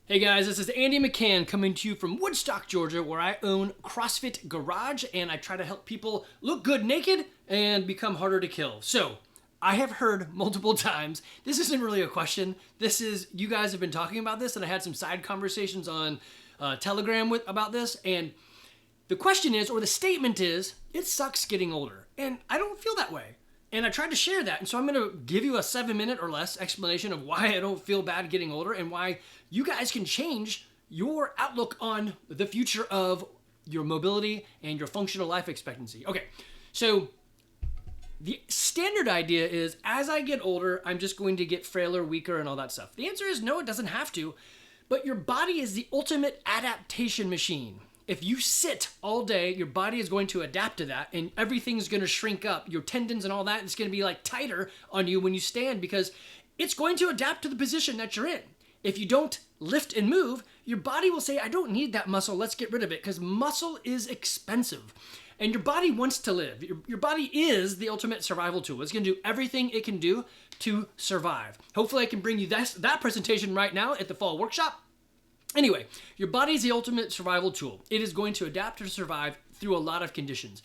Hey guys, this is Andy McCann coming to you from Woodstock, Georgia, where I own CrossFit Garage and I try to help people look good naked and become harder to kill. So, I have heard multiple times, this isn't really a question. This is, you guys have been talking about this and I had some side conversations on Telegram about this, and the question is, or the statement is, it sucks getting older. And I don't feel that way. And I tried to share that. And so I'm going to give you a 7-minute or less explanation of why I don't feel bad getting older and why you guys can change your outlook on the future of your mobility and your functional life expectancy. Okay, so the standard idea is as I get older, I'm just going to get frailer, weaker, and all that stuff. The answer is no, it doesn't have to. But your body is the ultimate adaptation machine. If you sit all day, your body is going to adapt to that and everything's going to shrink up. Your tendons and all that, it's going to be like tighter on you when you stand because it's going to adapt to the position that you're in. If you don't lift and move, your body will say, I don't need that muscle, let's get rid of it, because muscle is expensive. And your body wants to live. Your body is the ultimate survival tool. It's going to do everything it can do to survive. Hopefully I can bring you that presentation right now at the fall workshop. Anyway, your body is the ultimate survival tool. It is going to adapt to survive through a lot of conditions.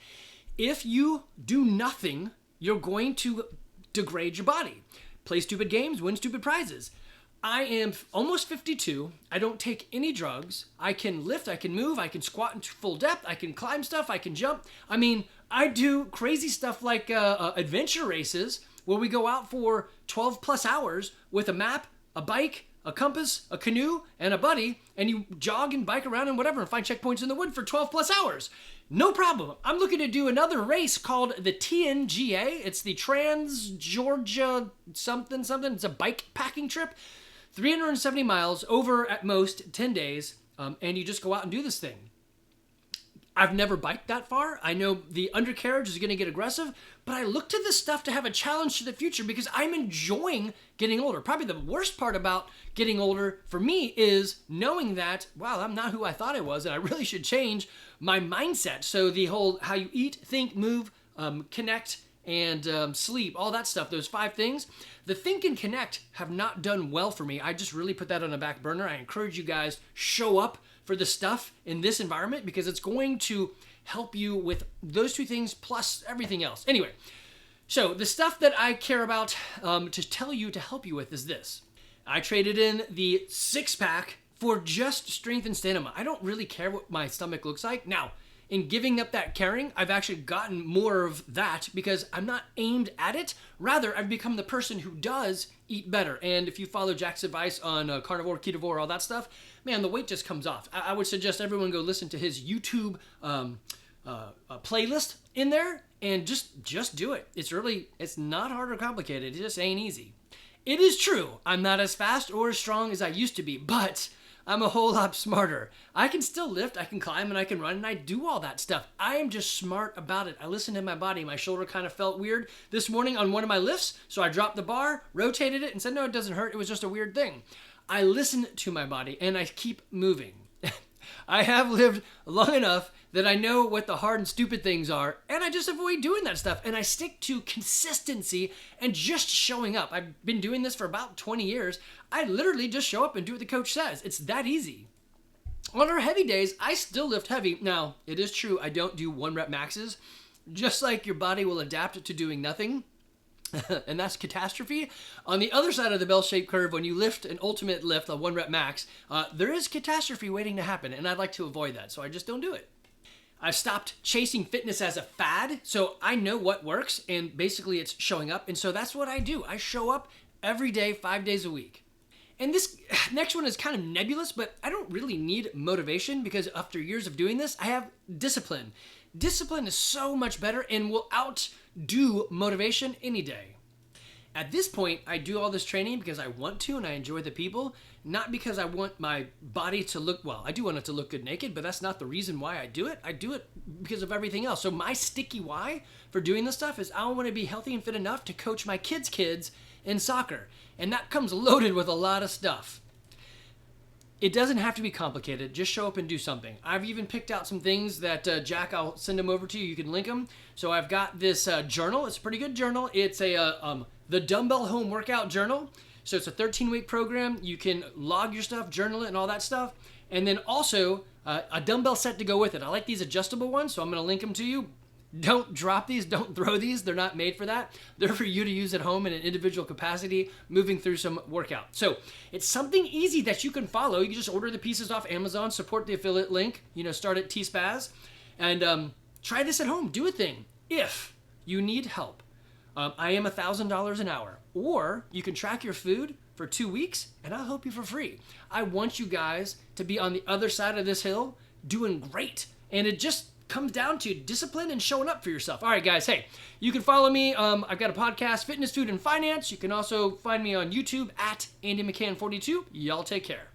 If you do nothing, you're going to degrade your body. Play stupid games, win stupid prizes. I am almost 52. I don't take any drugs. I can lift, I can move, I can squat into full depth, I can climb stuff, I can jump. I mean, I do crazy stuff like adventure races where we go out for 12 plus hours with a map, a bike, a compass, a canoe, and a buddy, and you jog and bike around and whatever and find checkpoints in the wood for 12 plus hours. No problem. I'm looking to do another race called the TNGA. It's the Trans-Georgia something. It's a bike packing trip. 370 miles over at most 10 days, and you just go out and do this thing. I've never biked that far. I know the undercarriage is going to get aggressive, but I look to this stuff to have a challenge to the future because I'm enjoying getting older. Probably the worst part about getting older for me is knowing that, wow, I'm not who I thought I was, and I really should change my mindset. So the whole how you eat, think, move, connect, and sleep, all that stuff, those 5 things, the think and connect have not done well for me. I just really put that on the back burner. I encourage you guys show up for the stuff in this environment because it's going to help you with those 2 things plus everything else. Anyway, so the stuff that I care about to tell you to help you with is this. I traded in the 6-pack for just strength and stamina. I don't really care what my stomach looks like. Now, in giving up that caring, I've actually gotten more of that because I'm not aimed at it. Rather, I've become the person who does eat better. And if you follow Jack's advice on carnivore, ketovore, all that stuff, man, the weight just comes off. I would suggest everyone go listen to his YouTube playlist in there and just do it. It's not hard or complicated. It just ain't easy. It is true. I'm not as fast or as strong as I used to be, but I'm a whole lot smarter. I can still lift, I can climb, and I can run, and I do all that stuff. I am just smart about it. I listen to my body. My shoulder kind of felt weird this morning on one of my lifts, so I dropped the bar, rotated it, and said, no, it doesn't hurt. It was just a weird thing. I listen to my body, and I keep moving. I have lived long enough that I know what the hard and stupid things are, and I just avoid doing that stuff, and I stick to consistency and just showing up. I've been doing this for about 20 years. I literally just show up and do what the coach says. It's that easy. On our heavy days, I still lift heavy. Now, it is true I don't do 1-rep maxes, just like your body will adapt to doing nothing. And that's catastrophe. On the other side of the bell-shaped curve, when you lift an ultimate lift, a 1-rep max, there is catastrophe waiting to happen, and I'd like to avoid that, so I just don't do it. I've stopped chasing fitness as a fad, so I know what works, and basically it's showing up, and so that's what I do. I show up every day, 5 days a week. And this next one is kind of nebulous, but I don't really need motivation because after years of doing this, I have discipline. Discipline is so much better and will outdo motivation any day. At this point, I do all this training because I want to and I enjoy the people, not because I want my body to look, well, I do want it to look good naked, but that's not the reason why I do it. I do it because of everything else. So my sticky why for doing this stuff is I want to be healthy and fit enough to coach my kids in soccer. And that comes loaded with a lot of stuff. It doesn't have to be complicated. Just show up and do something. I've even picked out some things that, Jack, I'll send them over to you. You can link them. So I've got this journal. It's a pretty good journal. It's a the Dumbbell Home Workout Journal. So it's a 13-week program. You can log your stuff, journal it, and all that stuff. And then also a dumbbell set to go with it. I like these adjustable ones, so I'm going to link them to you. Don't drop these. Don't throw these. They're not made for that. They're for you to use at home in an individual capacity, moving through some workout. So it's something easy that you can follow. You can just order the pieces off Amazon, support the affiliate link, start at TSPC, and try this at home. Do a thing. If you need help, I am $1,000 an hour. Or you can track your food for 2 weeks, and I'll help you for free. I want you guys to be on the other side of this hill doing great. And it just comes down to discipline and showing up for yourself. All right, guys. Hey, you can follow me. I've got a podcast, Fitness, Food, and Finance. You can also find me on YouTube at Andy McCann42. Y'all take care.